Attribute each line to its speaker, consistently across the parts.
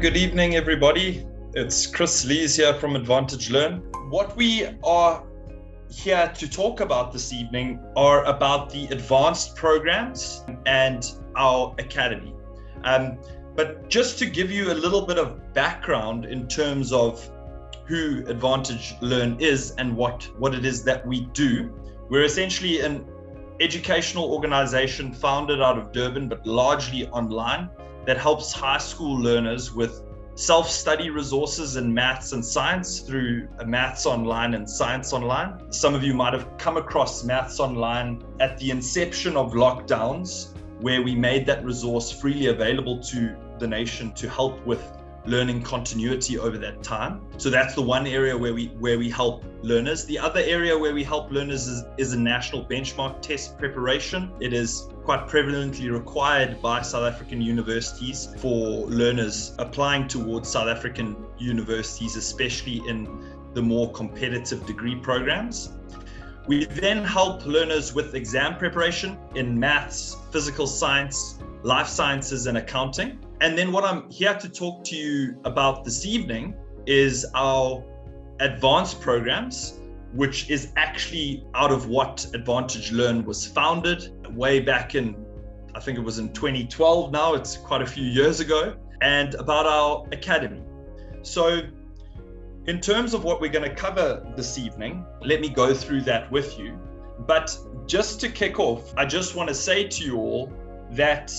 Speaker 1: Good evening, everybody. It's Chris Lees here from Advantage Learn. What we are here to talk about this evening are about the advanced programs and our academy. But just to give you a little bit of background in terms of who Advantage Learn is and what it is that we do, we're essentially an educational organization founded out of Durban, but largely online, that helps high school learners with self-study resources in maths and science through Maths Online and Science Online. Some of you might have come across Maths Online at the inception of lockdowns, where we made that resource freely available to the nation to help with learning continuity over that time. So that's the one area where we help learners. The other area where we help learners is a national benchmark test preparation. It is quite prevalently required by South African universities for learners applying towards South African universities, especially in the more competitive degree programs. We then help learners with exam preparation in maths, physical science, life sciences, and accounting. And then what I'm here to talk to you about this evening is our advanced programs, which is actually out of what Advantage Learn was founded way back in, I think it was in 2012 now, it's quite a few years ago, and about our academy. So in terms of what we're going to cover this evening, let me go through that with you. But just to kick off, I just want to say to you all that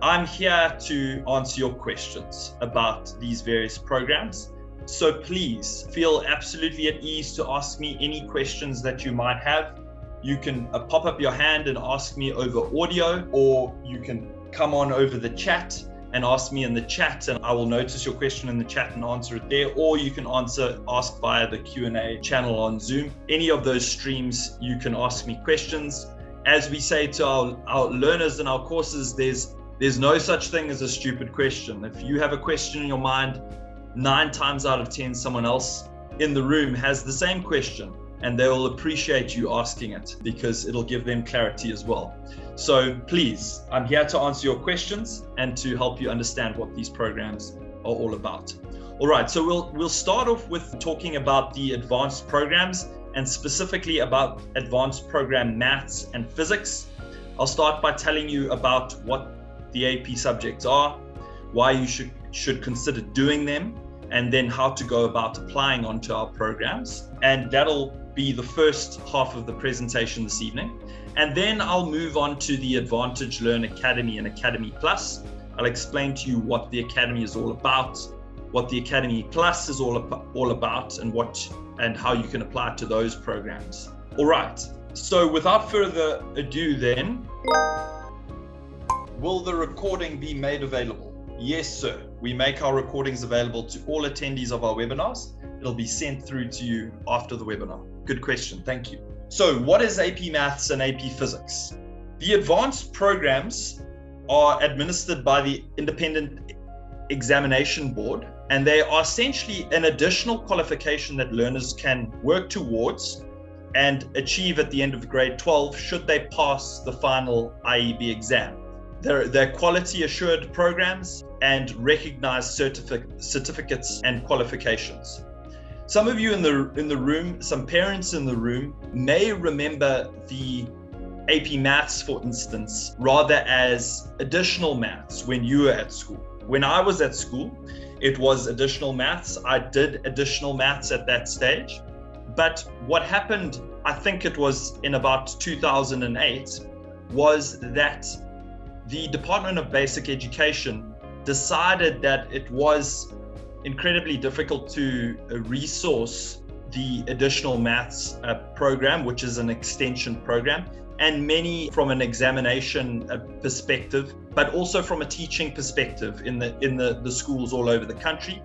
Speaker 1: I'm here to answer your questions about these various programs. So please feel absolutely at ease to ask me any questions that you might have. You can pop up your hand and ask me over audio, or you can come on over the chat and ask me in the chat, and I will notice your question in the chat and answer it there, or you can ask via the Q&A channel on Zoom. Any of those streams, you can ask me questions. As we say to our learners in our courses, there's no such thing as a stupid question. If you have a question in your mind, 9 times out of 10, someone else in the room has the same question, and they will appreciate you asking it because it'll give them clarity as well. So please, I'm here to answer your questions and to help you understand what these programs are all about. All right, so we'll start off with talking about the advanced programs and specifically about advanced program maths and physics. I'll start by telling you about what the AP subjects are, why you should consider doing them, and then how to go about applying onto our programs. And that'll be the first half of the presentation this evening. And then I'll move on to the Advantage Learn Academy and Academy Plus. I'll explain to you what the Academy is all about, what the Academy Plus is all about, and how you can apply it to those programs. All right, so without further ado then, will the recording be made available? Yes, sir. We make our recordings available to all attendees of our webinars. It'll be sent through to you after the webinar. Good question. Thank you. So what is AP Maths and AP Physics? The advanced programs are administered by the Independent Examination Board, and they are essentially an additional qualification that learners can work towards and achieve at the end of grade 12 should they pass the final IEB exam. They're quality assured programs and recognized certificates and qualifications. Some of you in the room, some parents in the room may remember the AP Maths, for instance, rather as additional maths when you were at school. When I was at school, it was additional maths. I did additional maths at that stage. But what happened, I think it was in about 2008, was that the Department of Basic Education decided that it was incredibly difficult to resource the additional maths program, which is an extension program, and many from an examination perspective, but also from a teaching perspective in the schools all over the country.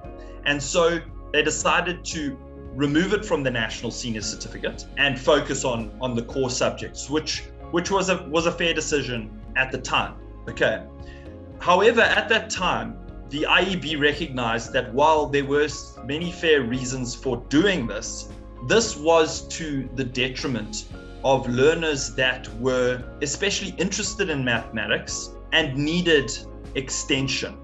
Speaker 1: And so they decided to remove it from the National Senior Certificate and focus on the core subjects, which was a fair decision at the time. Okay. However, at that time, the IEB recognized that while there were many fair reasons for doing this, this was to the detriment of learners that were especially interested in mathematics and needed extension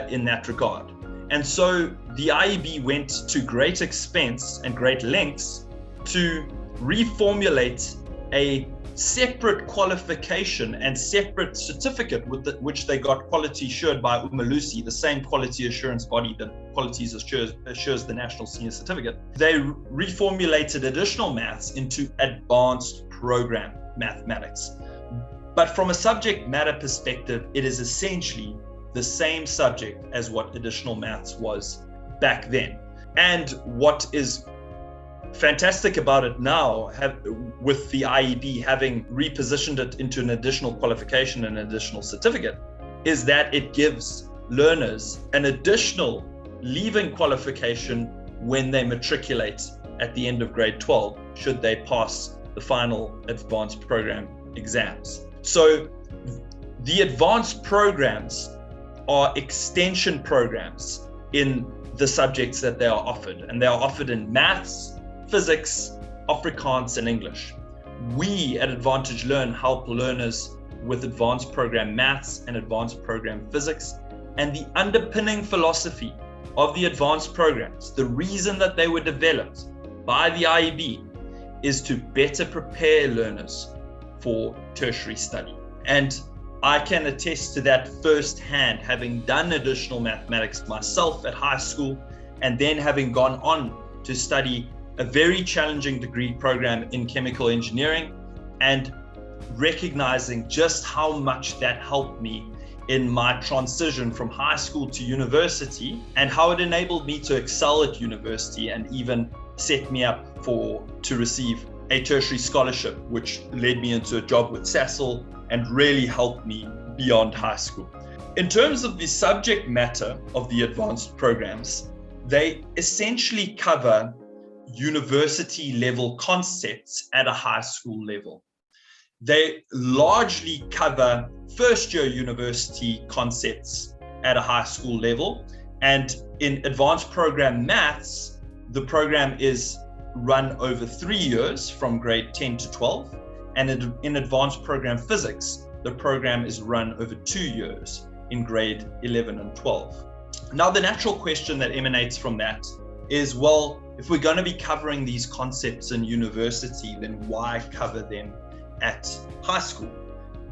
Speaker 1: in that regard. And so the IEB went to great expense and great lengths to reformulate a separate qualification and separate certificate with which they got quality assured by Umalusi, the same quality assurance body that qualities assures the National Senior Certificate. They reformulated additional maths into advanced program mathematics. But from a subject matter perspective, it is essentially the same subject as what additional maths was back then. And what is fantastic about it now, with the IEB having repositioned it into an additional qualification and additional certificate, is that it gives learners an additional leaving qualification when they matriculate at the end of grade 12, should they pass the final advanced program exams. So the advanced programs are extension programs in the subjects that they are offered, and they are offered in maths, physics, Afrikaans, and English. We at Advantage Learn help learners with advanced program maths and advanced program physics. And the underpinning philosophy of the advanced programs, the reason that they were developed by the IEB, is to better prepare learners for tertiary study. And I can attest to that firsthand, having done additional mathematics myself at high school, and then having gone on to study a very challenging degree program in chemical engineering, and recognizing just how much that helped me in my transition from high school to university, and how it enabled me to excel at university and even set me up to receive a tertiary scholarship, which led me into a job with Sasol and really helped me beyond high school. In terms of the subject matter of the advanced programs, they essentially cover university level concepts at a high school level. They largely cover first year university concepts at a high school level. And in advanced program maths, the program is run over 3 years from grade 10 to 12. And in advanced program physics, the program is run over 2 years in grade 11 and 12. Now, the natural question that emanates from that is, well, if we're going to be covering these concepts in university, then why cover them at high school?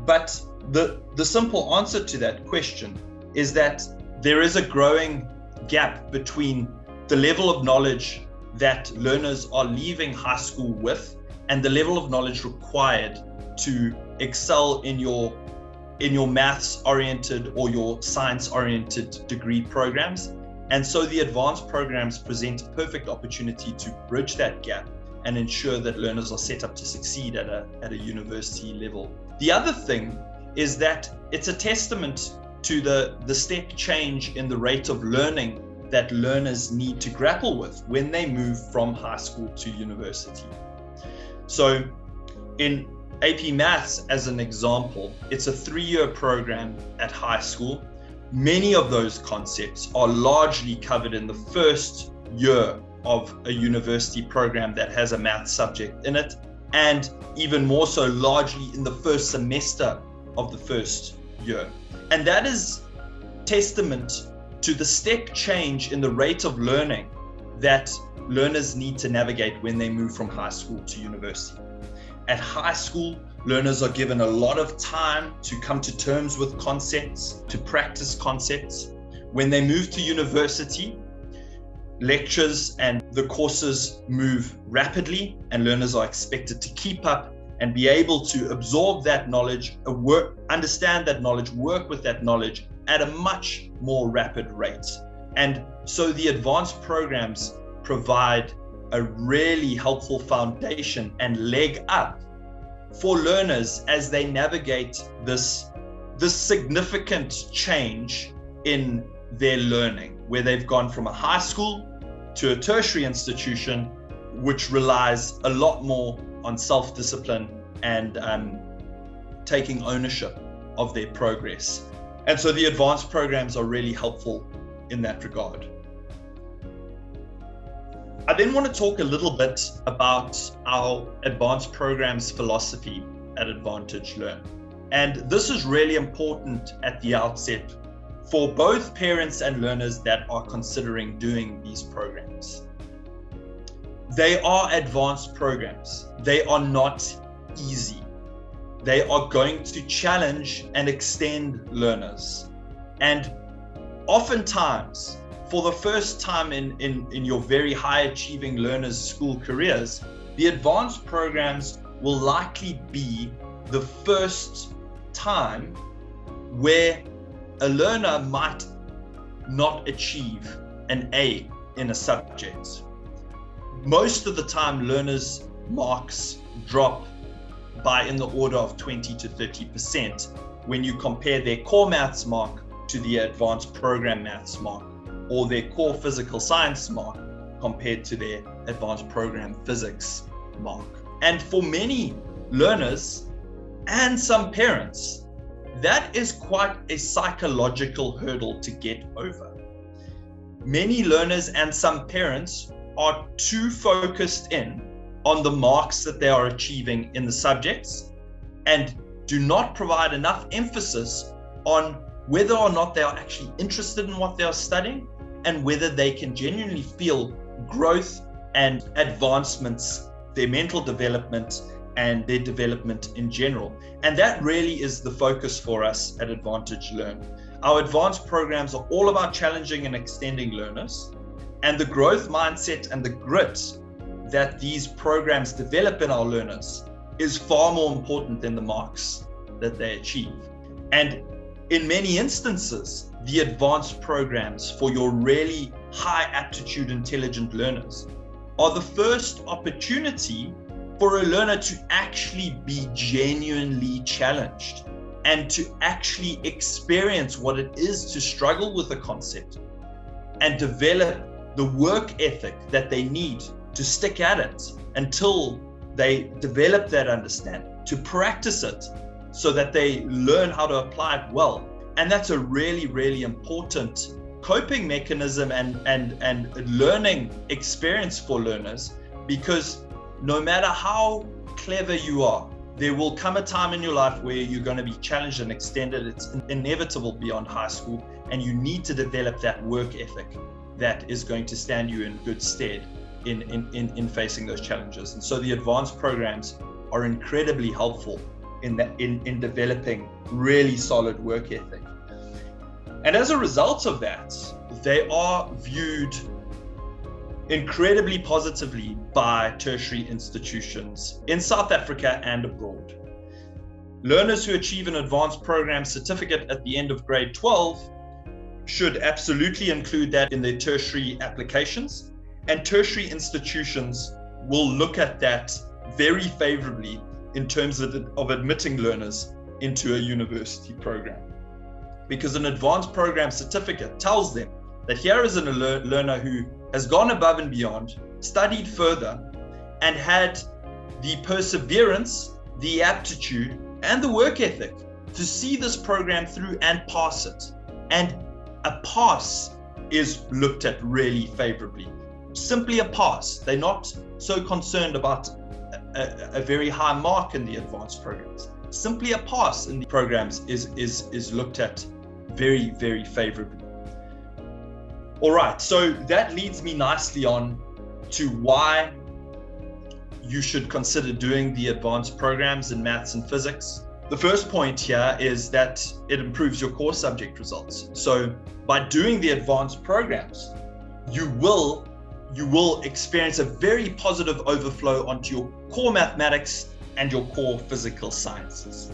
Speaker 1: But the simple answer to that question is that there is a growing gap between the level of knowledge that learners are leaving high school with and the level of knowledge required to excel in your maths oriented or your science oriented degree programs. And so the advanced programs present a perfect opportunity to bridge that gap and ensure that learners are set up to succeed at a university level. The other thing is that it's a testament to the step change in the rate of learning that learners need to grapple with when they move from high school to university. So in AP Maths, as an example, it's a 3-year program at high school. Many of those concepts are largely covered in the first year of a university program that has a math subject in it, and even more so largely in the first semester of the first year. And that is testament to the step change in the rate of learning that learners need to navigate when they move from high school to university. At high school, learners are given a lot of time to come to terms with concepts, to practice concepts. When they move to university, lectures and the courses move rapidly, and learners are expected to keep up and be able to absorb that knowledge, understand that knowledge, work with that knowledge at a much more rapid rate. And so the advanced programs provide a really helpful foundation and leg up for learners as they navigate this significant change in their learning, where they've gone from a high school to a tertiary institution, which relies a lot more on self-discipline and taking ownership of their progress. And so the advanced programs are really helpful in that regard. I then want to talk a little bit about our advanced programs philosophy at Advantage Learn. And this is really important at the outset for both parents and learners that are considering doing these programs. They are advanced programs. They are not easy. They are going to challenge and extend learners. And oftentimes, for the first time in your very high achieving learners' school careers, the advanced programs will likely be the first time where a learner might not achieve an A in a subject. Most of the time, learners' marks drop by in the order of 20 to 30% when you compare their core maths mark to the advanced program maths mark, or their core physical science mark compared to their advanced program physics mark. And for many learners and some parents, that is quite a psychological hurdle to get over. Many learners and some parents are too focused in on the marks that they are achieving in the subjects and do not provide enough emphasis on whether or not they are actually interested in what they are studying and whether they can genuinely feel growth and advancements, their mental development and their development in general. And that really is the focus for us at Advantage Learn. Our advanced programs are all about challenging and extending learners, and the growth mindset and the grit that these programs develop in our learners is far more important than the marks that they achieve. And in many instances, the advanced programs for your really high aptitude intelligent learners are the first opportunity for a learner to actually be genuinely challenged and to actually experience what it is to struggle with a concept and develop the work ethic that they need to stick at it until they develop that understanding, to practice it so that they learn how to apply it well. And that's a really, really important coping mechanism and learning experience for learners, because no matter how clever you are, there will come a time in your life where you're going to be challenged and extended. It's inevitable beyond high school, and you need to develop that work ethic that is going to stand you in good stead in facing those challenges. And so the advanced programs are incredibly helpful in developing really solid work ethic. And as a result of that, they are viewed incredibly positively by tertiary institutions in South Africa and abroad. Learners who achieve an advanced program certificate at the end of grade 12 should absolutely include that in their tertiary applications, and tertiary institutions will look at that very favorably in terms of admitting learners into a university program. Because an advanced program certificate tells them that here is a learner who has gone above and beyond, studied further, and had the perseverance, the aptitude, and the work ethic to see this program through and pass it. And a pass is looked at really favorably. Simply a pass. They're not so concerned about a very high mark in the advanced programs. Simply a pass in the programs is looked at very, very favorably. All right, so that leads me nicely on to why you should consider doing the advanced programs in maths and physics. The first point here is that it improves your core subject results. So by doing the advanced programs, you will experience a very positive overflow onto your core mathematics and your core physical sciences.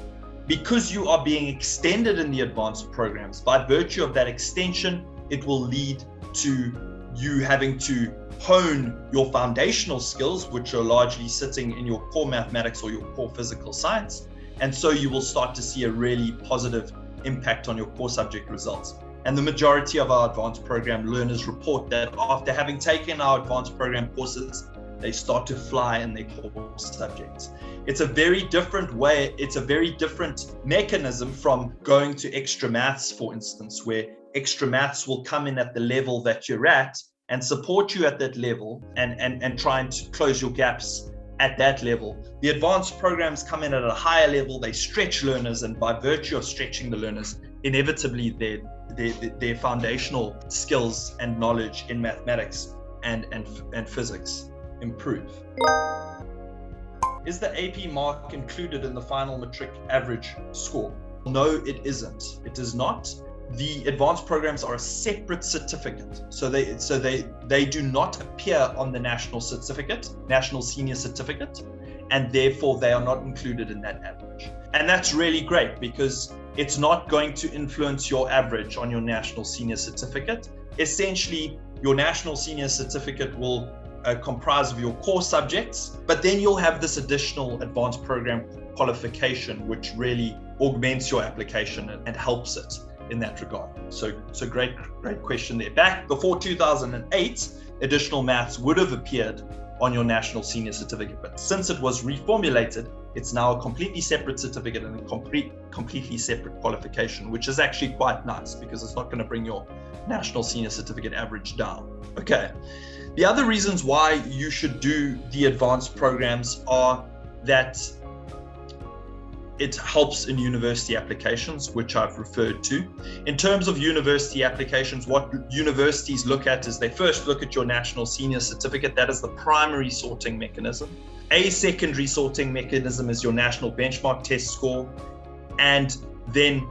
Speaker 1: Because you are being extended in the advanced programs, by virtue of that extension, it will lead to you having to hone your foundational skills, which are largely sitting in your core mathematics or your core physical science. And so you will start to see a really positive impact on your core subject results. And the majority of our advanced program learners report that after having taken our advanced program courses, they start to fly in their core subjects. It's a very different way, it's a very different mechanism from going to extra maths, for instance, where extra maths will come in at the level that you're at and support you at that level and trying to close your gaps at that level. The advanced programs come in at a higher level, they stretch learners, and by virtue of stretching the learners, inevitably their foundational skills and knowledge in mathematics and physics improve. Is the AP mark included in the final matric average score? No, it isn't. It is not. The advanced programs are a separate certificate. So they do not appear on the national senior certificate, and therefore they are not included in that average. And that's really great because it's not going to influence your average on your national senior certificate. Essentially, your national senior certificate will comprise of your core subjects, but then you'll have this additional advanced program qualification, which really augments your application and helps it in that regard. So great question there. Back before 2008, additional maths would have appeared on your national senior certificate, but since it was reformulated, it's now a completely separate certificate and a completely separate qualification, which is actually quite nice because it's not going to bring your national senior certificate average down. Okay. The other reasons why you should do the advanced programs are that it helps in university applications, which I've referred to. In terms of university applications, what universities look at is they first look at your national senior certificate. That is the primary sorting mechanism. A secondary sorting mechanism is your national benchmark test score. And then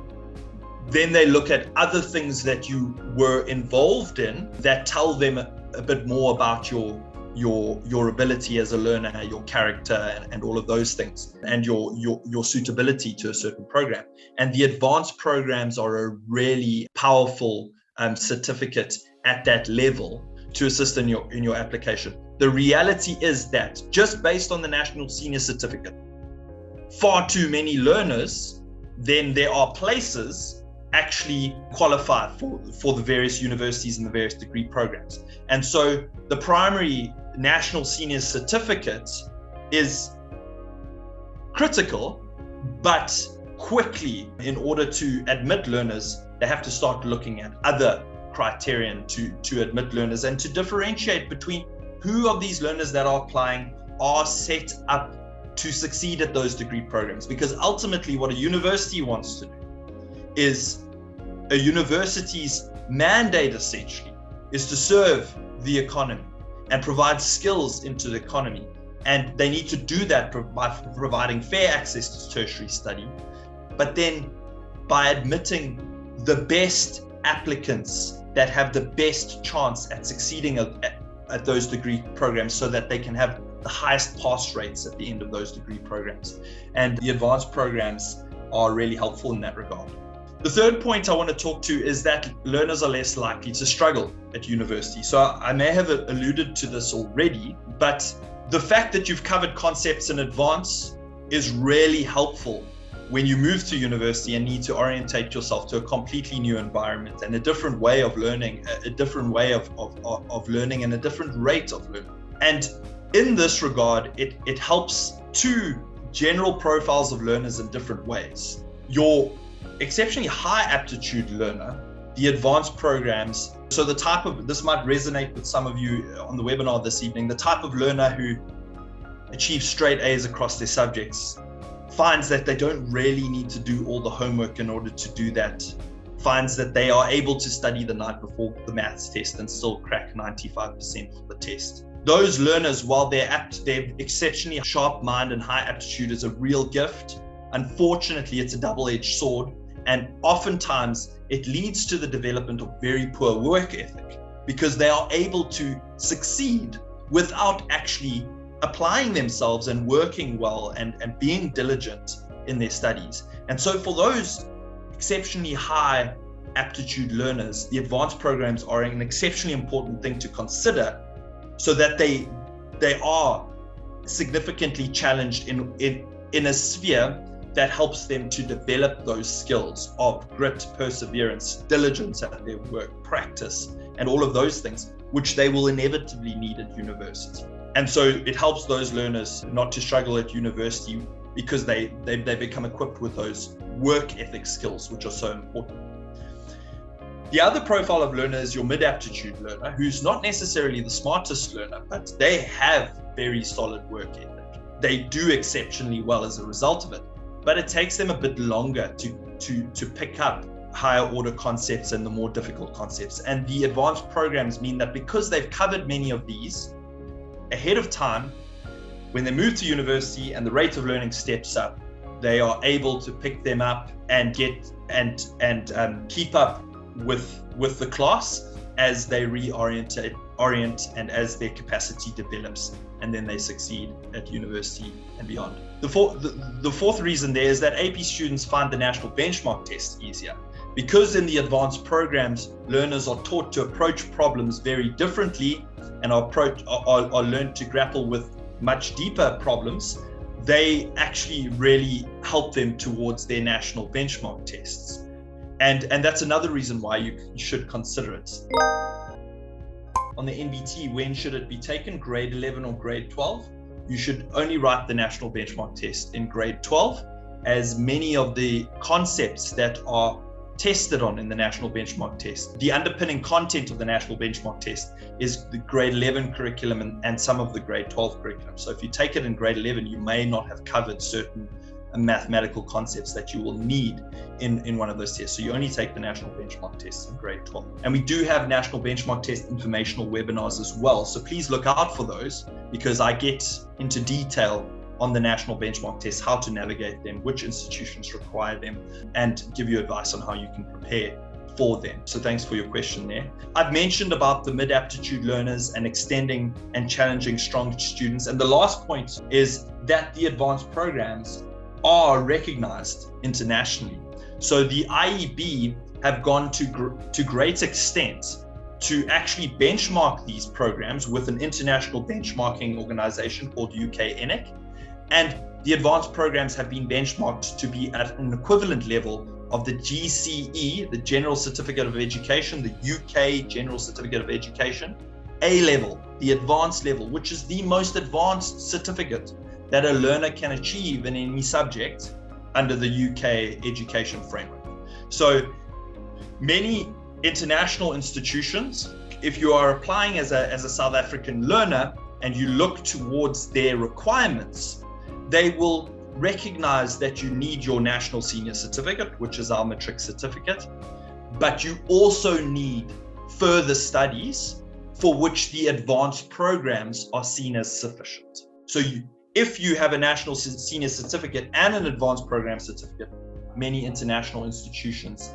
Speaker 1: they look at other things that you were involved in that tell them a bit more about your ability as a learner, your character, and all of those things, and your suitability to a certain program. And the advanced programs are a really powerful certificate at that level to assist in your application. The reality is that just based on the national senior certificate, far too many learners, then there are places actually qualify for the various universities and the various degree programs. And so the primary national senior certificate is critical, but quickly, in order to admit learners, they have to start looking at other criterion to admit learners and to differentiate between who of these learners that are applying are set up to succeed at those degree programs. Because ultimately what a university wants to do is, a university's mandate essentially is to serve the economy and provide skills into the economy. And they need to do that by providing fair access to tertiary study, but then by admitting the best applicants that have the best chance at succeeding at those degree programs so that they can have the highest pass rates at the end of those degree programs. And the advanced programs are really helpful in that regard. The third point I want to talk to is that learners are less likely to struggle at university. So I may have alluded to this already, but the fact that you've covered concepts in advance is really helpful when you move to university and need to orientate yourself to a completely new environment and a different way of learning, a different way of learning and a different rate of learning. And in this regard, it helps two general profiles of learners in different ways. Your exceptionally high aptitude learner, the advanced programs. So this might resonate with some of you on the webinar this evening, the type of learner who achieves straight A's across their subjects finds that they don't really need to do all the homework in order to do that, finds that they are able to study the night before the maths test and still crack 95% for the test. Those learners, while their exceptionally sharp mind and high aptitude is a real gift, unfortunately, it's a double-edged sword. And oftentimes it leads to the development of very poor work ethic because they are able to succeed without actually applying themselves and working well and being diligent in their studies. And so for those exceptionally high aptitude learners, the advanced programs are an exceptionally important thing to consider so that they are significantly challenged in a sphere that helps them to develop those skills of grit, perseverance, diligence at their work, practice, and all of those things, which they will inevitably need at university. And so it helps those learners not to struggle at university because they become equipped with those work ethic skills, which are so important. The other profile of learner is your mid-aptitude learner, who's not necessarily the smartest learner, but they have very solid work ethic. They do exceptionally well as a result of it. But it takes them a bit longer to pick up higher order concepts and the more difficult concepts. And the advanced programs mean that because they've covered many of these ahead of time, when they move to university and the rate of learning steps up, they are able to pick them up and get and keep up with the class as they orient and as their capacity develops, and then they succeed at university and beyond. The fourth reason there is that AP students find the national benchmark test easier. Because in the advanced programs, learners are taught to approach problems very differently and are learned to grapple with much deeper problems. They actually really help them towards their national benchmark tests. And that's another reason why you should consider it. On the NBT, when should it be taken? Grade 11 or grade 12? You should only write the national benchmark test in grade 12, as many of the concepts that are tested on in the national benchmark test, the underpinning content of the national benchmark test is the grade 11 curriculum and some of the grade 12 curriculum. So if you take it in grade 11, you may not have covered certain mathematical concepts that you will need in one of those tests. So you only take the national benchmark tests in grade 12. And we do have national benchmark test informational webinars as well. So please look out for those, because I get into detail on the national benchmark test, how to navigate them, which institutions require them, and give you advice on how you can prepare for them. So thanks for your question there. I've mentioned about the mid-aptitude learners and extending and challenging strong students. And the last point is that the advanced programs are recognized internationally. So the IEB have gone to great extent to actually benchmark these programs with an international benchmarking organization called UK-ENIC. And the advanced programs have been benchmarked to be at an equivalent level of the GCE, the General Certificate of Education, the UK General Certificate of Education, A level, the advanced level, which is the most advanced certificate that a learner can achieve in any subject under the UK education framework. So many international institutions, if you are applying as a South African learner and you look towards their requirements, they will recognize that you need your national senior certificate, which is our matric certificate, but you also need further studies for which the advanced programs are seen as sufficient. So if you have a national senior certificate and an advanced program certificate, many international institutions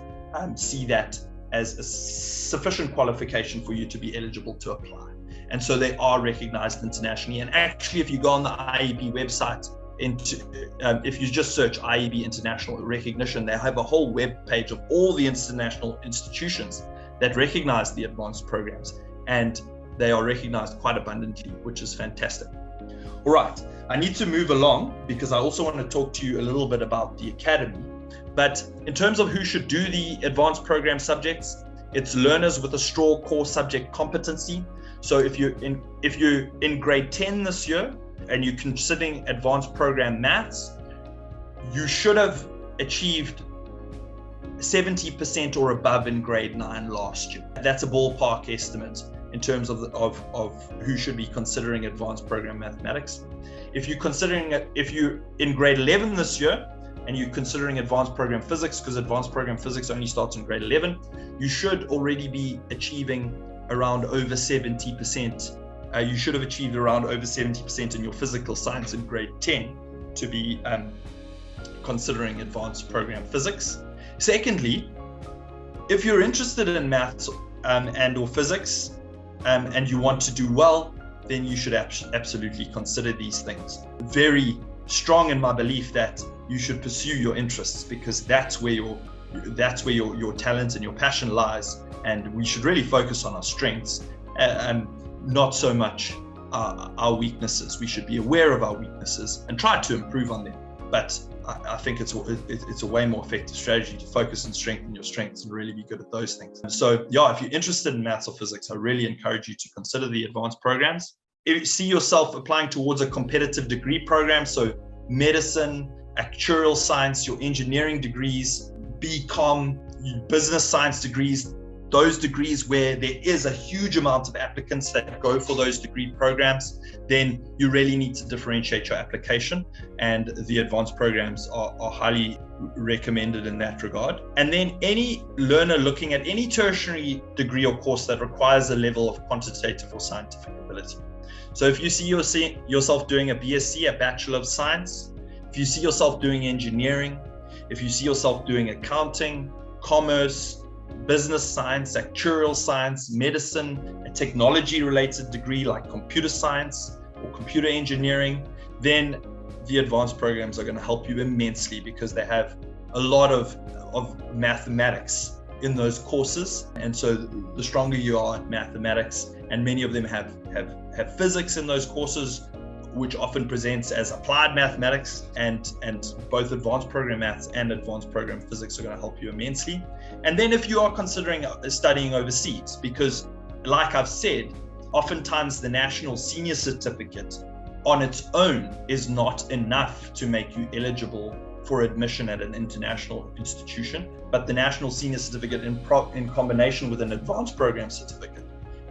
Speaker 1: see that as a sufficient qualification for you to be eligible to apply. And so they are recognized internationally. And actually, if you go on the IEB website, if you just search IEB International Recognition, they have a whole web page of all the international institutions that recognize the advanced programs, and they are recognized quite abundantly, which is fantastic. All right, I need to move along because I also want to talk to you a little bit about the academy. But in terms of who should do the advanced program subjects, it's learners with a strong core subject competency. So if you're in grade 10 this year and you're considering advanced program maths, you should have achieved 70% or above in grade 9 last year. That's a ballpark estimate in terms of who should be considering advanced program mathematics. If you're in grade 11 this year and you're considering advanced program physics, because advanced program physics only starts in grade 11, you should already be achieving around over 70%. You should have achieved around over 70% in your physical science in grade 10 to be considering advanced program physics. Secondly, if you're interested in maths and or physics and you want to do well, then you should absolutely consider these things. Very strong in my belief that you should pursue your interests, because that's where your talent and your passion lies, and we should really focus on our strengths and not so much our weaknesses. We should be aware of our weaknesses and try to improve on them. But I think it's a way more effective strategy to focus and strengthen your strengths and really be good at those things. So yeah, if you're interested in maths or physics, I really encourage you to consider the advanced programs. If you see yourself applying towards a competitive degree program, so medicine, actuarial science, your engineering degrees, BCom, business science degrees, those degrees where there is a huge amount of applicants that go for those degree programs, then you really need to differentiate your application, and the advanced programs are highly recommended in that regard. And then any learner looking at any tertiary degree or course that requires a level of quantitative or scientific ability. So if you see yourself doing a BSc, a Bachelor of Science, if you see yourself doing engineering, if you see yourself doing accounting, commerce, business science, actuarial science, medicine, a technology-related degree like computer science or computer engineering, then the advanced programs are going to help you immensely, because they have a lot of mathematics in those courses. And so the stronger you are at mathematics, and many of them have physics in those courses, which often presents as applied mathematics, and both advanced program maths and advanced program physics are going to help you immensely. And then if you are considering studying overseas, because like I've said, oftentimes the national senior certificate on its own is not enough to make you eligible for admission at an international institution, but the national senior certificate in combination with an advanced program certificate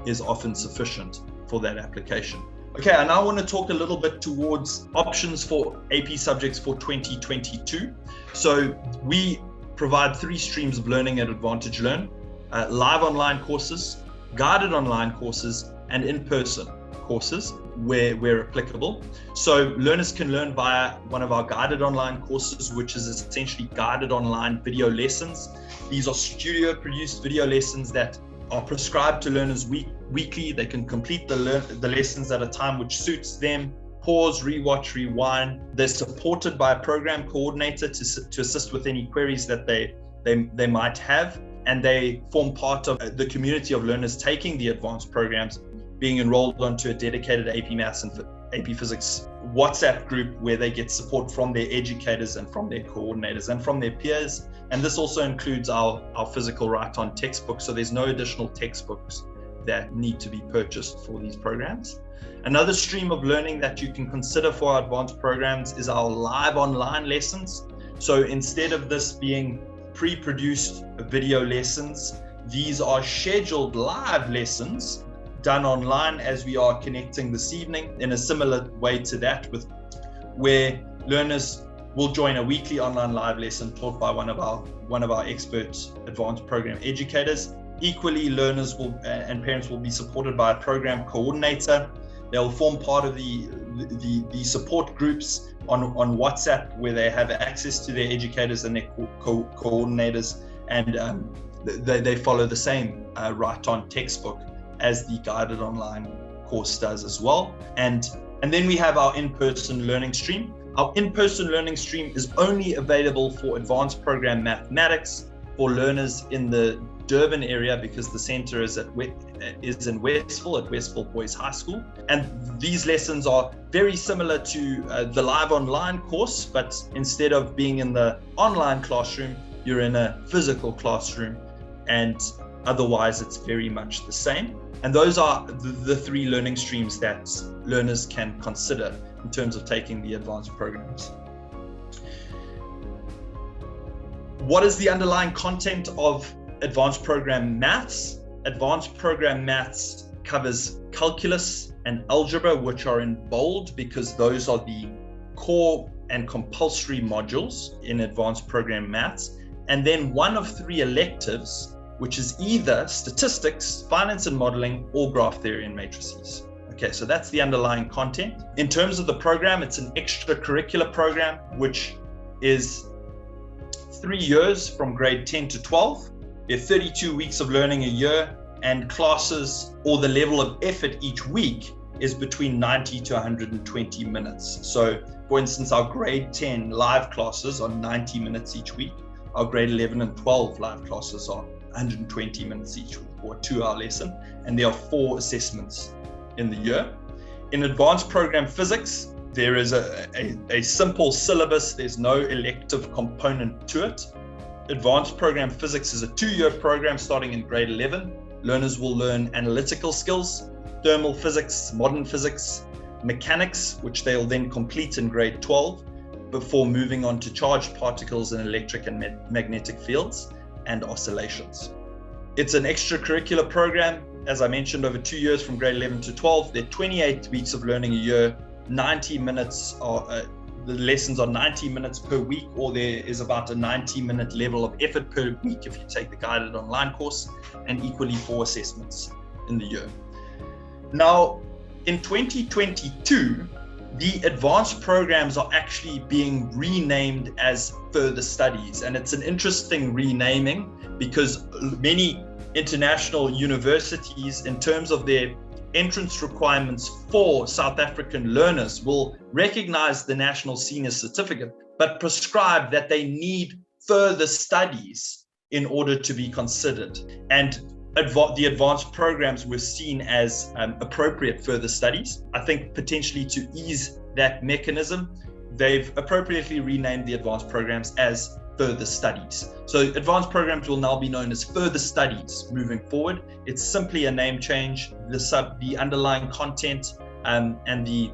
Speaker 1: is often sufficient for that application. Okay, I now want to talk a little bit towards options for AP subjects for 2022. So we provide 3 streams of learning at Advantage Learn: live online courses, guided online courses, and in-person courses where applicable. So learners can learn via one of our guided online courses, which is essentially guided online video lessons. These are studio-produced video lessons that are prescribed to learners weekly. They can complete the lessons at a time which suits them, pause, rewatch, rewind. They're supported by a program coordinator to assist with any queries that they might have, and they form part of the community of learners taking the advanced programs, being enrolled onto a dedicated AP Maths and AP Physics WhatsApp group where they get support from their educators and from their coordinators and from their peers. And this also includes our physical write-on textbooks, so there's no additional textbooks that need to be purchased for these programs. Another stream of learning that you can consider for our advanced programs is our live online lessons. So instead of this being pre-produced video lessons, these are scheduled live lessons done online, as we are connecting this evening, in a similar way to that, where learners will join a weekly online live lesson taught by one of our expert advanced program educators. Equally, learners and parents will be supported by a program coordinator. They'll form part of the support groups on WhatsApp, where they have access to their educators and their coordinators, and they follow the same write-on textbook as the guided online course does as well. And then we have our in-person learning stream. Our in-person learning stream is only available for advanced program mathematics for learners in the Durban area, because the center is in Westville at Westville Boys High School. And these lessons are very similar to the live online course, but instead of being in the online classroom, you're in a physical classroom, and otherwise it's very much the same. And those are the 3 learning streams that learners can consider in terms of taking the advanced programs. What is the underlying content of advanced program maths? Advanced program maths covers calculus and algebra, which are in bold because those are the core and compulsory modules in advanced program maths. And then one of 3 electives, which is either statistics, finance and modeling, or graph theory and matrices. Okay, so that's the underlying content. In terms of the program, it's an extracurricular program, which is 3 years from grade 10 to 12. There are 32 weeks of learning a year, and classes, or the level of effort each week, is between 90 to 120 minutes. So for instance, our grade 10 live classes are 90 minutes each week. Our grade 11 and 12 live classes are 120 minutes each week, or a 2-hour lesson, and there are 4 assessments in the year. In advanced program physics, there is a simple syllabus. There's no elective component to it. Advanced program physics is a 2-year program starting in grade 11. Learners will learn analytical skills, thermal physics, modern physics, mechanics, which they'll then complete in grade 12 before moving on to charged particles in electric and magnetic fields and oscillations. It's an extracurricular program, as I mentioned, over 2 years from grade 11 to 12. There are 28 weeks of learning a year, 90 minutes, the lessons are 90 minutes per week, or there is about a 90-minute level of effort per week if you take the guided online course, and equally 4 assessments in the year. Now, in 2022, the advanced programs are actually being renamed as further studies. And it's an interesting renaming because many international universities, in terms of their entrance requirements for South African learners, will recognize the National Senior Certificate, but prescribe that they need further studies in order to be considered. And the advanced programs were seen as appropriate further studies. I think potentially to ease that mechanism, they've appropriately renamed the advanced programs as further studies. So advanced programs will now be known as further studies moving forward. It's simply a name change. The underlying content and the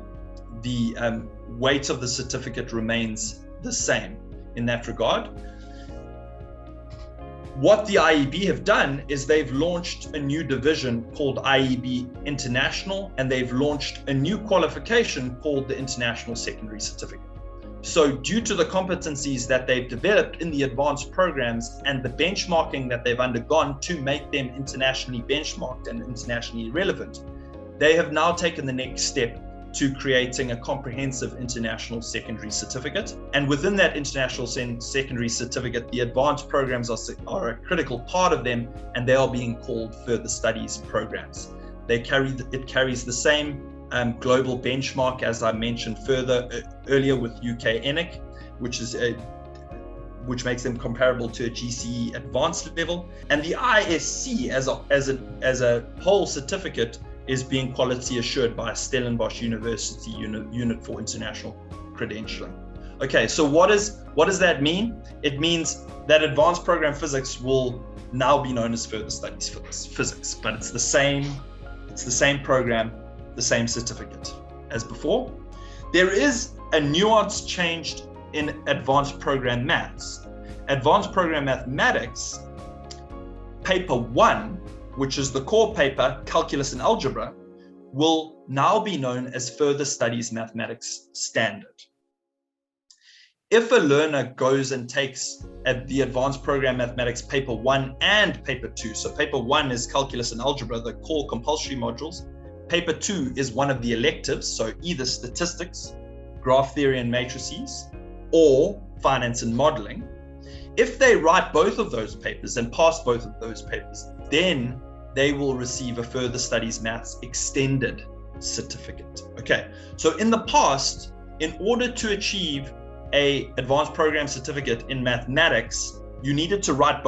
Speaker 1: weight of the certificate remains the same in that regard. What the IEB have done is they've launched a new division called IEB International, and they've launched a new qualification called the International Secondary Certificate. So due to the competencies that they've developed in the advanced programs and the benchmarking that they've undergone to make them internationally benchmarked and internationally relevant, they have now taken the next step to creating a comprehensive international secondary certificate. And within that international secondary certificate, the advanced programs are a critical part of them, and they are being called further studies programs. It carries the same global benchmark, as I mentioned earlier with UK ENIC, which makes them comparable to a GCE advanced level. And the ISC as a whole certificate is being quality assured by Stellenbosch University Unit for International Credentialing. Okay, so what does that mean? It means that advanced program physics will now be known as further studies physics, but it's the same program, the same certificate as before. There is a nuance changed in advanced program maths. Advanced program mathematics, paper 1, which is the core paper, Calculus and Algebra, will now be known as Further Studies Mathematics Standard. If a learner goes and takes the Advanced Program Mathematics Paper 1 and Paper 2, so Paper 1 is Calculus and Algebra, the core compulsory modules. Paper 2 is one of the electives, so either Statistics, Graph Theory and Matrices, or Finance and Modeling. If they write both of those papers and pass both of those papers, then they will receive a Further Studies Maths Extended certificate. Okay, so in the past, in order to achieve a advanced program certificate in mathematics, you had to write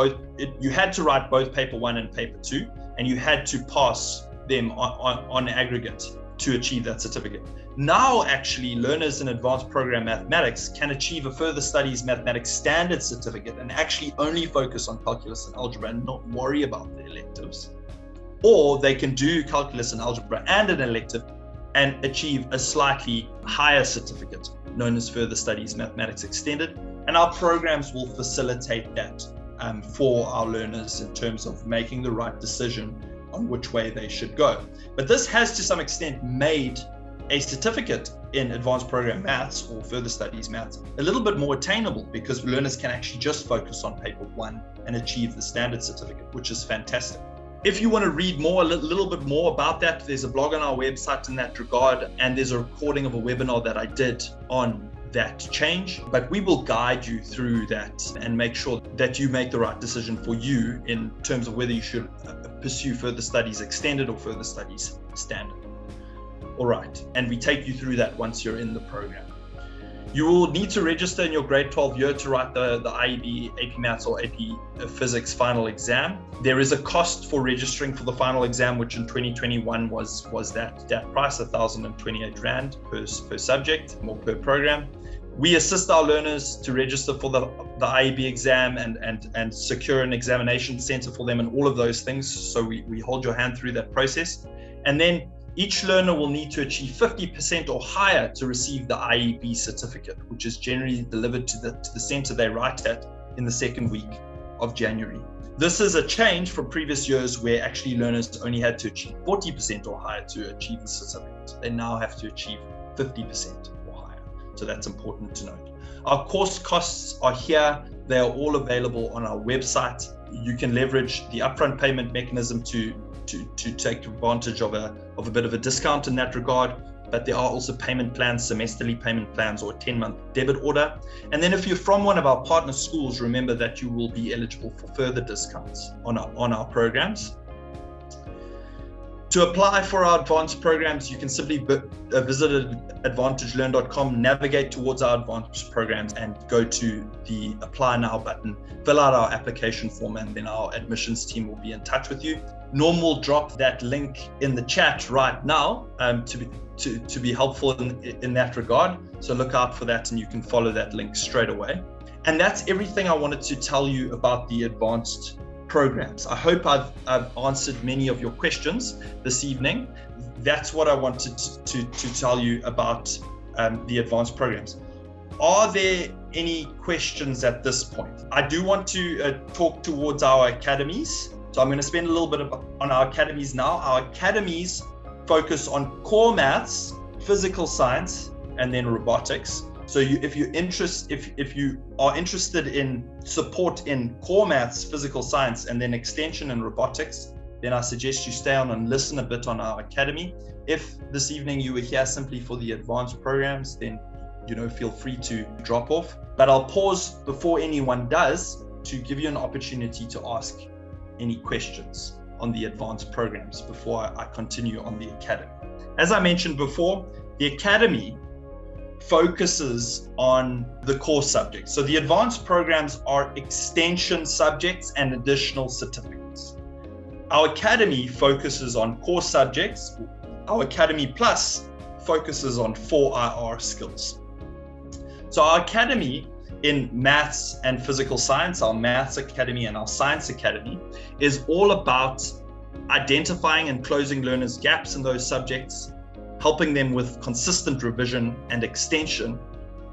Speaker 1: both paper 1 and paper 2, and you had to pass them on aggregate to achieve that certificate. Now, actually, learners in advanced program mathematics can achieve a Further Studies Mathematics Standard certificate and actually only focus on calculus and algebra and not worry about the electives. Or they can do calculus and algebra and an elective and achieve a slightly higher certificate known as Further Studies Mathematics Extended. And our programs will facilitate that for our learners in terms of making the right decision on which way they should go. But this has to some extent made a certificate in advanced program maths or further studies maths a little bit more attainable, because learners can actually just focus on paper 1 and achieve the standard certificate, which is fantastic. If you want to read more, a little bit more about that, there's a blog on our website in that regard, and there's a recording of a webinar that I did on that change. But we will guide you through that and make sure that you make the right decision for you in terms of whether you should pursue further studies extended or further studies standard. All right, and we take you through that once you're in the program. You will need to register in your grade 12 year to write the IEB, AP Maths or AP Physics final exam. There is a cost for registering for the final exam, which in 2021 was that price, 1,028 Rand per subject or per program. We assist our learners to register for the IEB exam and secure an examination center for them and all of those things. So we hold your hand through that process. And then each learner will need to achieve 50% or higher to receive the IEB certificate, which is generally delivered to the center they write at in the second week of January. This is a change from previous years where actually learners only had to achieve 40% or higher to achieve the certificate. They now have to achieve 50% or higher. So that's important to note. Our course costs are here. They are all available on our website. You can leverage the upfront payment mechanism to take advantage of a bit of a discount in that regard. But there are also payment plans, semesterly payment plans, or a 10-month debit order. And then if you're from one of our partner schools, remember that you will be eligible for further discounts on our programs. To apply for our advanced programs, you can simply visit advantagelearn.com, navigate towards our advanced programs, and go to the Apply Now button, fill out our application form, and then our admissions team will be in touch with you. Norm will drop that link in the chat right now to be helpful in that regard. So look out for that and you can follow that link straight away. And that's everything I wanted to tell you about the advanced programs. I hope I've answered many of your questions this evening. That's what I wanted to tell you about the advanced programs. Are there any questions at this point? I do want to talk towards our academies. So I'm going to spend a little bit on our academies now. Our academies focus on core maths, physical science, and then robotics. So if you are interested in support in core maths, physical science, and then extension and robotics, then I suggest you stay on and listen a bit on our academy. If this evening you were here simply for the advanced programs, then feel free to drop off. But I'll pause before anyone does to give you an opportunity to ask any questions on the advanced programs before I continue on the academy. As I mentioned before, the academy focuses on the core subjects. So the advanced programs are extension subjects and additional certificates. Our academy focuses on core subjects. Our Academy Plus focuses on 4IR skills. So our academy in maths and physical science, our Maths Academy and our Science Academy, is all about identifying and closing learners' gaps in those subjects, helping them with consistent revision and extension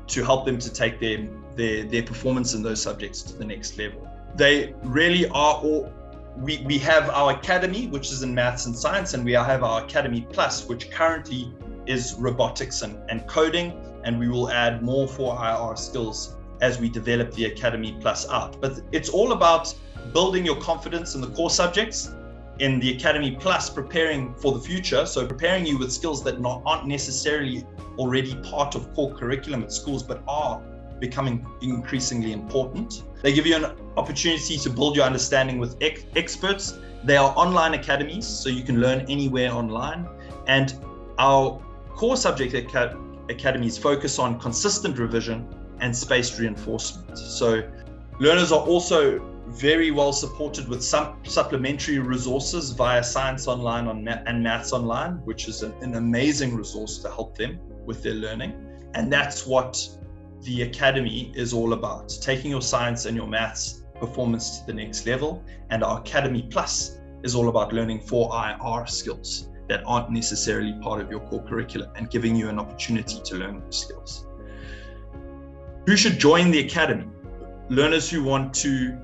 Speaker 1: to help them to take their performance in those subjects to the next level. They really are all, we have our academy, which is in maths and science, and we have our Academy Plus, which currently is robotics and coding, and we will add more 4IR skills as we develop the Academy Plus out. But it's all about building your confidence in the core subjects. In the Academy Plus, preparing for the future, so preparing you with skills that aren't necessarily already part of core curriculum at schools, but are becoming increasingly important. They give you an opportunity to build your understanding with experts. They are online academies, so you can learn anywhere online. And our core subject academies focus on consistent revision and spaced reinforcement. So learners are also very well supported with some supplementary resources via Science Online and Maths Online, which is an amazing resource to help them with their learning. And that's what the academy is all about, taking your science and your maths performance to the next level. And our Academy Plus is all about learning 4IR skills that aren't necessarily part of your core curriculum and giving you an opportunity to learn those skills. Who should join the academy? Learners who want to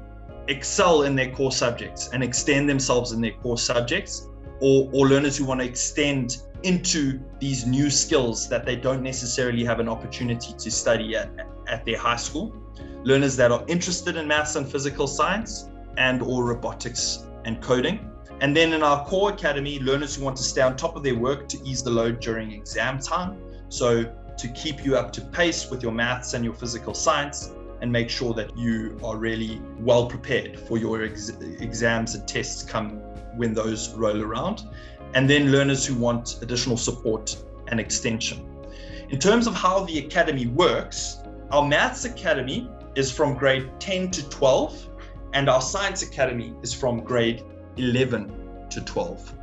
Speaker 1: excel in their core subjects and extend themselves in their core subjects, or learners who want to extend into these new skills that they don't necessarily have an opportunity to study at their high school. Learners that are interested in maths and physical science and or robotics and coding. And then in our core academy, learners who want to stay on top of their work to ease the load during exam time. So to keep you up to pace with your maths and your physical science and make sure that you are really well prepared for your exams and tests come when those roll around. And then learners who want additional support and extension. In terms of how the academy works, our Maths Academy is from grade 10 to 12, and our Science Academy is from grade 11 to 12.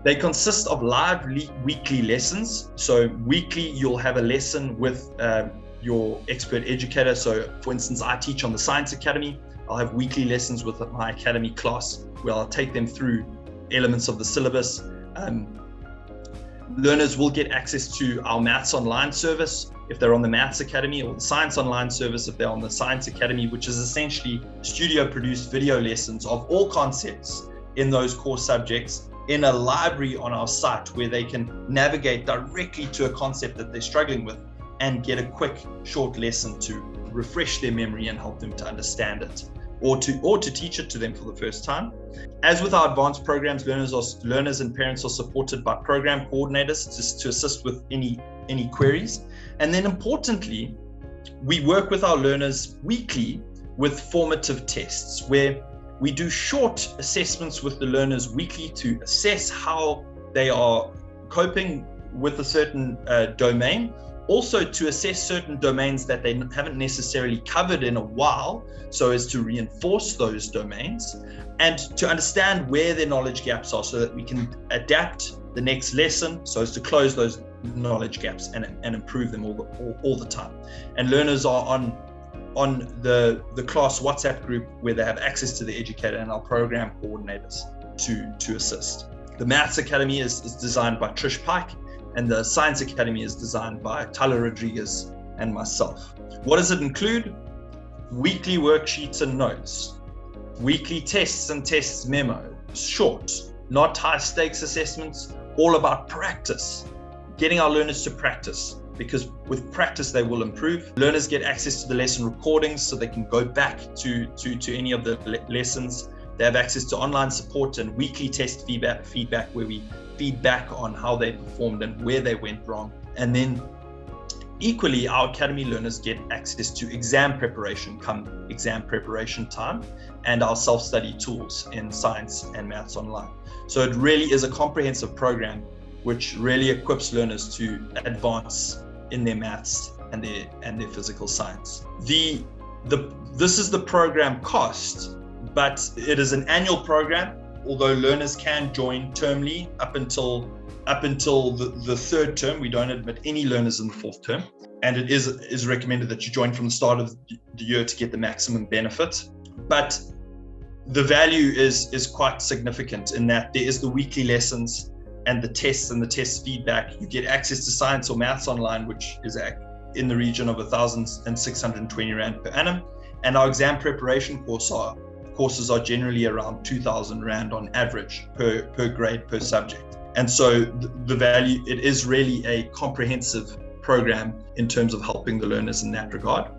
Speaker 1: They consist of live weekly lessons. So weekly, you'll have a lesson with your expert educator. So for instance, I teach on the Science Academy. I'll have weekly lessons with my academy class where I'll take them through elements of the syllabus. Learners will get access to our Maths Online service, if they're on the Maths Academy, or the Science Online service if they're on the Science Academy, which is essentially studio-produced video lessons of all concepts in those core subjects in a library on our site where they can navigate directly to a concept that they're struggling with and get a quick, short lesson to refresh their memory and help them to understand it, or to teach it to them for the first time. As with our advanced programs, learners and parents are supported by program coordinators to assist with any queries. And then importantly, we work with our learners weekly with formative tests, where we do short assessments with the learners weekly to assess how they are coping with a certain domain, also to assess certain domains that they haven't necessarily covered in a while, so as to reinforce those domains, and to understand where their knowledge gaps are so that we can adapt the next lesson so as to close those knowledge gaps and improve them all the time. And learners are on the class WhatsApp group where they have access to the educator and our program coordinators to assist. The Maths Academy is designed by Trish Pike, and the Science Academy is designed by Tyler Rodriguez and myself. What does it include? Weekly worksheets and notes, weekly tests and tests memo, short, not high stakes assessments, all about practice, getting our learners to practice, because with practice they will improve. Learners get access to the lesson recordings so they can go back to any of the lessons. They have access to online support and weekly test feedback where we feedback on how they performed and where they went wrong. And then equally, our academy learners get access to exam preparation come exam preparation time, and our self-study tools in Science and Maths Online. So it really is a comprehensive program which really equips learners to advance in their maths and their physical science. This is the program cost, but it is an annual program, although learners can join termly up until the third term. We don't admit any learners in the fourth term, and it is recommended that you join from the start of the year to get the maximum benefit. But the value is quite significant in that there is the weekly lessons and the tests and the test feedback. You get access to Science or Maths Online, which is in the region of 1,620 Rand per annum. And our exam preparation courses are generally around 2,000 Rand on average per grade, per subject. And so the value, it is really a comprehensive program in terms of helping the learners in that regard.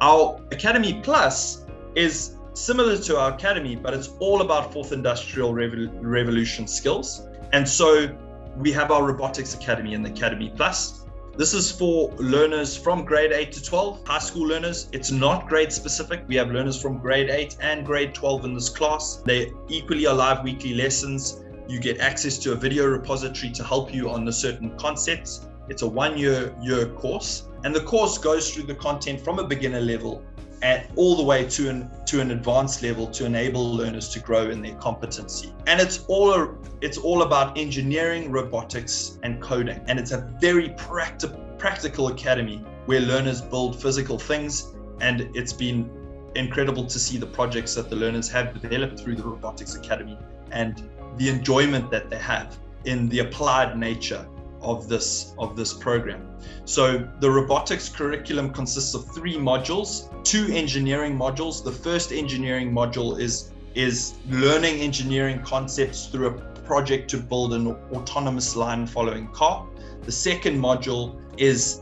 Speaker 1: Our Academy Plus is similar to our Academy, but it's all about fourth industrial revolution skills. And so we have our Robotics Academy and the Academy Plus. This is for learners from grade 8 to 12, high school learners. It's not grade specific. We have learners from grade 8 and grade 12 in this class. They equally are live weekly lessons. You get access to a video repository to help you on the certain concepts. It's a 1 year course, and the course goes through the content from a beginner level and all the way to an advanced level to enable learners to grow in their competency. And it's all about engineering, robotics, and coding. And it's a very practical academy where learners build physical things. And it's been incredible to see the projects that the learners have developed through the Robotics Academy and the enjoyment that they have in the applied nature of this program. So the robotics curriculum consists of 3 modules, 2 engineering modules. The first engineering module is learning engineering concepts through a project to build an autonomous line following car. The second module is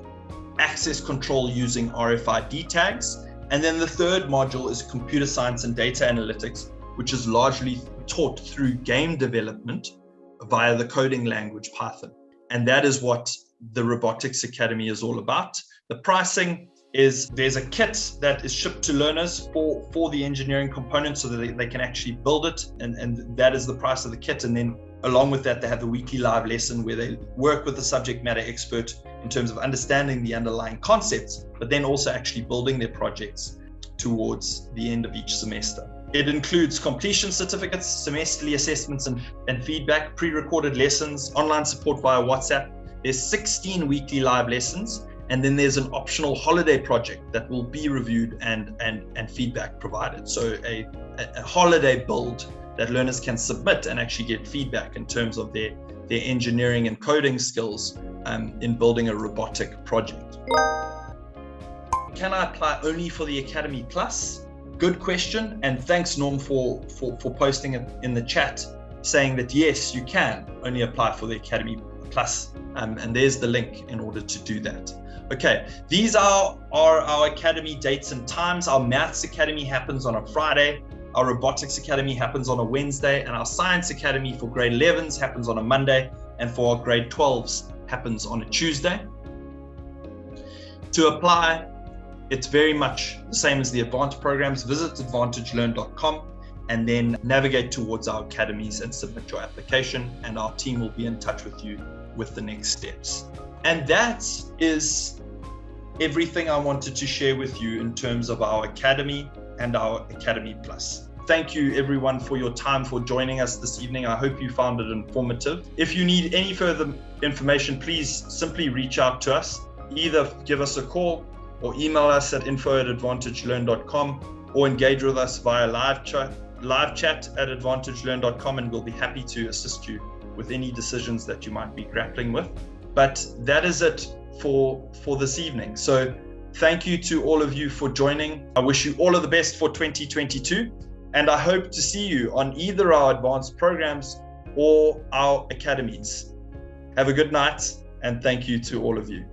Speaker 1: access control using RFID tags. And then the third module is computer science and data analytics, which is largely taught through game development via the coding language Python. And that is what the Robotics Academy is all about. The pricing is, there's a kit that is shipped to learners for the engineering component so that they can actually build it. And that is the price of the kit. And then along with that, they have the weekly live lesson where they work with the subject matter expert in terms of understanding the underlying concepts, but then also actually building their projects towards the end of each semester. It includes completion certificates, semesterly assessments and feedback, pre-recorded lessons, online support via WhatsApp. There's 16 weekly live lessons, and then there's an optional holiday project that will be reviewed and feedback provided. So a holiday build that learners can submit and actually get feedback in terms of their engineering and coding skills in building a robotic project. Can I apply only for the Academy Plus? Good question, and thanks Norm for posting it in the chat, saying that yes, you can only apply for the Academy Plus, and there's the link in order to do that. Okay, these are our Academy dates and times. Our Maths Academy happens on a Friday, our Robotics Academy happens on a Wednesday, and our Science Academy for grade 11s happens on a Monday, and for our grade 12s happens on a Tuesday. To apply, it's very much the same as the advanced programs. Visit advantagelearn.com and then navigate towards our academies and submit your application, and our team will be in touch with you with the next steps. And that is everything I wanted to share with you in terms of our Academy and our Academy Plus. Thank you everyone for your time, for joining us this evening. I hope you found it informative. If you need any further information, please simply reach out to us. Either give us a call or email us at info@advantagelearn.com, or engage with us via live chat at advantagelearn.com, and we'll be happy to assist you with any decisions that you might be grappling with. But that is it for this evening. So thank you to all of you for joining. I wish you all of the best for 2022, and I hope to see you on either our advanced programs or our academies. Have a good night, and thank you to all of you.